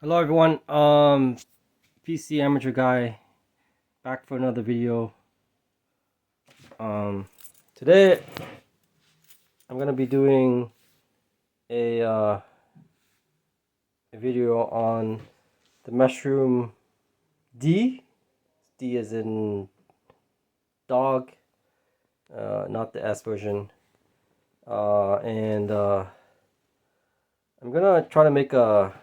Hello everyone, PC amateur guy back for another video. Today I'm gonna be doing a video on the Meshroom D. D as in dog, not the S version. And I'm gonna try to make a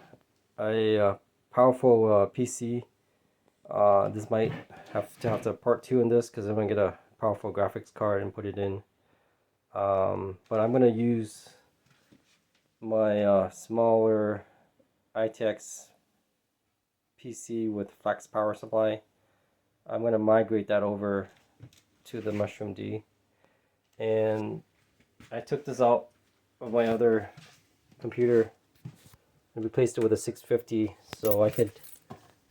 powerful PC. This might have to part two in this because I'm gonna get a powerful graphics card and put it in. But I'm gonna use my smaller ITX PC with flex power supply. I'm gonna migrate that over to the Meshroom D, and I took this out of my other computer and replaced it with a 650, so I could,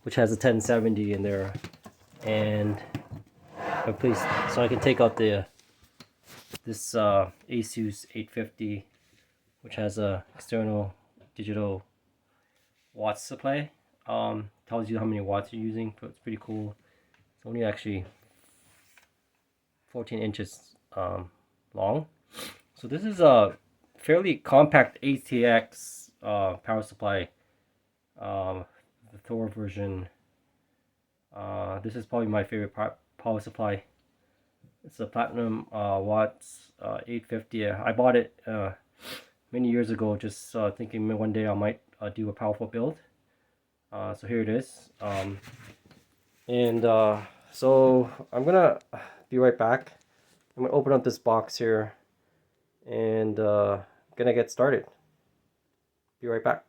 which has a 1070 in there, and replaced, so I can take out this Asus 850, which has a external digital watts supply. Tells you how many watts you're using, so it's pretty cool. It's only actually 14 inches long. So this is a fairly compact ATX power supply. The Thor version. This is probably my favorite power supply. It's a Platinum Watts 850. I bought it many years ago, just thinking one day I might do a powerful build. So here it is. So I'm gonna be right back. I'm gonna open up this box here and gonna get started. Be right back.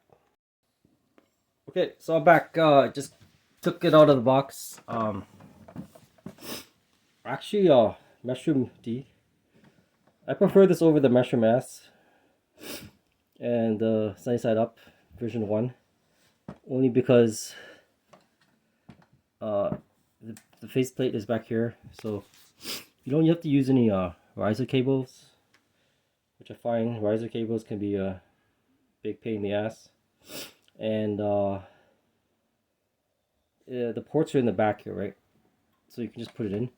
Okay, so I'm back. Just took it out of the box. Actually, Meshroom D. I prefer this over the Meshroom S and the Sunny Side Up version 1, only because the faceplate is back here, so you don't have to use any riser cables, which I find riser cables can be a big pain in the ass. And the ports are in the back here, right? So you can just put it in.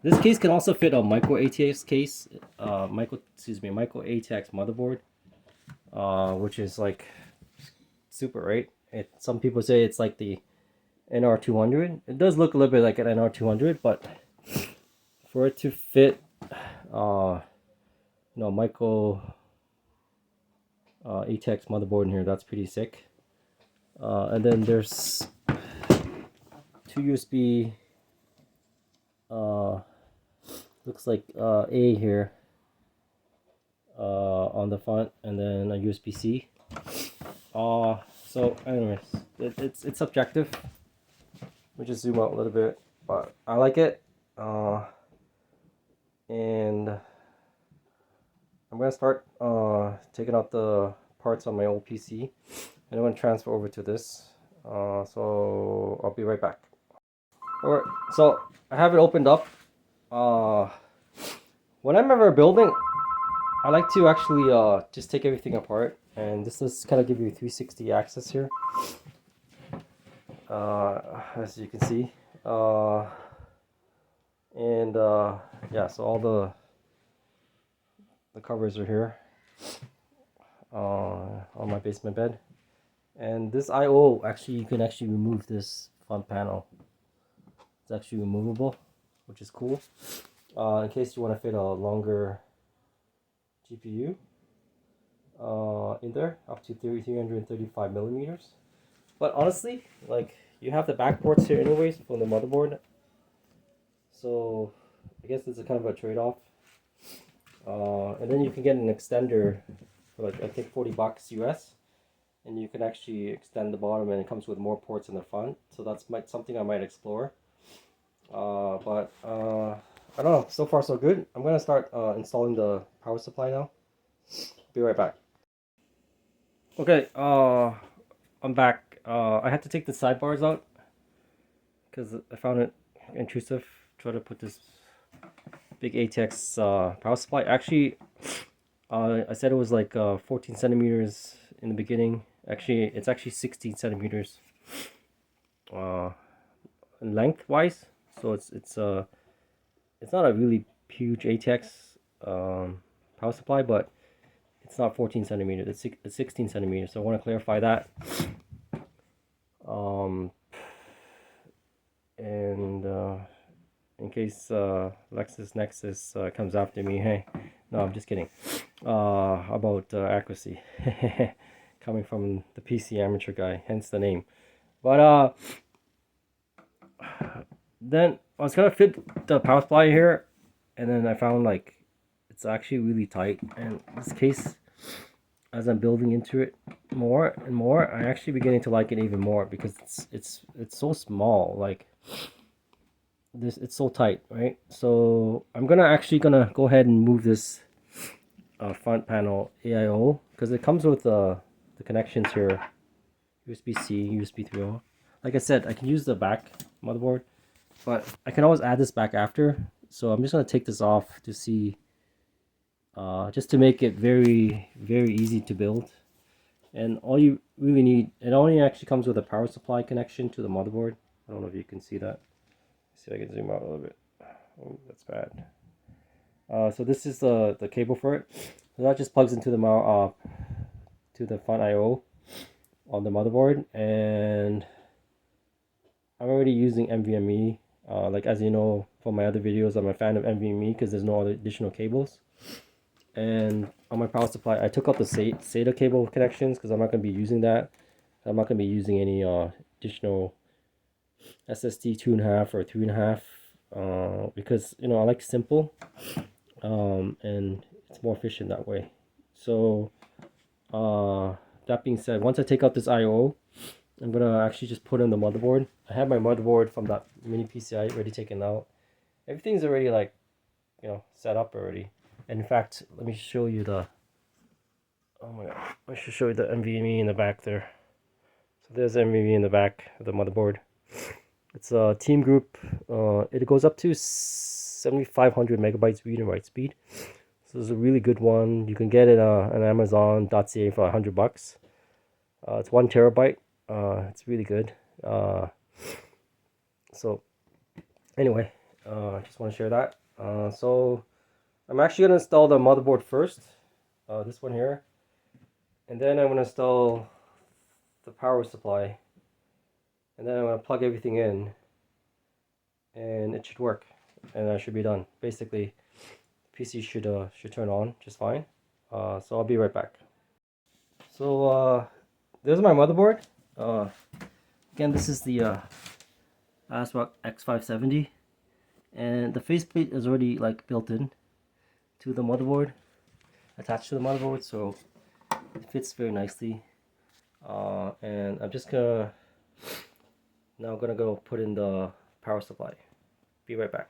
This case can also fit a micro ATX case, micro ATX motherboard, which is like super, right? Some people say it's like the NR200. It does look a little bit like an NR200, but for it to fit, micro ATX motherboard in here, that's pretty sick. And then there's two USB. Looks like A here on the front, and then a USB-C. So anyways, it's subjective. Let me just zoom out a little bit, but I like it. And I'm gonna start taking out the parts on my old PC, and I'm gonna transfer over to this. So I'll be right back. Alright, so I have it opened up. When I'm ever building, I like to actually just take everything apart, and this is kind of give you 360 access here. As you can see, yeah, so all the covers are here on my basement bed, and this I/O, actually you can actually remove this front panel. It's actually removable, which is cool. In case you want to fit a longer GPU in there, up to 335 millimeters. But honestly, like, you have the back ports here anyways from the motherboard, so I guess it's a kind of a trade-off. And then you can get an extender for like, I think, $40 US, and you can actually extend the bottom, and it comes with more ports in the front. So that's something I might explore. But I don't know. So far, so good. I'm gonna start installing the power supply now. Be right back. Okay. I'm back. I had to take the sidebars out because I found it intrusive. Try to put this big ATX power supply. Actually, I said it was like 14 centimeters in the beginning, Actually, it's actually 16 centimeters lengthwise. So it's not a really huge ATX power supply, but it's not 14 centimeters. It's 16 centimeters. So I want to clarify that. And in case LexisNexis comes after me, hey, no, I'm just kidding. About accuracy, coming from the PC amateur guy, hence the name. But then I was gonna fit the power supply here, and then I found like it's actually really tight. And in this case, as I'm building into it more and more, I'm actually beginning to like it even more because it's so small. Like this, it's so tight, right? So I'm actually gonna go ahead and move this front panel AIO because it comes with the connections here: USB-C, USB 3.0. Like I said, I can use the back motherboard, but I can always add this back after. So I'm just gonna take this off to see, just to make it very easy to build. And all you really need, it only actually comes with a power supply connection to the motherboard. I don't know if you can see that. Let's see if I can zoom out a little bit. Oh, that's bad. So this is the cable for it. So that just plugs into the to the front I/O on the motherboard, and I'm already using NVMe. Like as you know from my other videos, I'm a fan of NVMe because there's no other additional cables. And on my power supply, I took out the SATA cable connections because I'm not going to be using that. I'm not going to be using any additional SSD 2.5 or 3.5 because I like simple, and it's more efficient that way. So that being said, once I take out this I/O, I'm gonna actually just put in the motherboard. I have my motherboard from that mini PCI already taken out. Everything's already like set up already. And in fact, let me show you the, oh my god, I should show you the NVMe in the back there. So there's NVMe in the back of the motherboard. It's a team group. It goes up to 7,500 megabytes read and write speed. So it's a really good one. You can get it on Amazon.ca for $100. It's 1 terabyte. It's really good. So anyway, I just want to share that. So I'm actually going to install the motherboard first, this one here, and then I'm going to install the power supply, and then I'm going to plug everything in, and it should work, and I should be done. Basically, the PC should turn on just fine. So I'll be right back. So there's my motherboard. Again, this is the ASRock X570, and the faceplate is already like built in to the motherboard, attached to the motherboard, so it fits very nicely. And I'm just now gonna go put in the power supply. Be right back.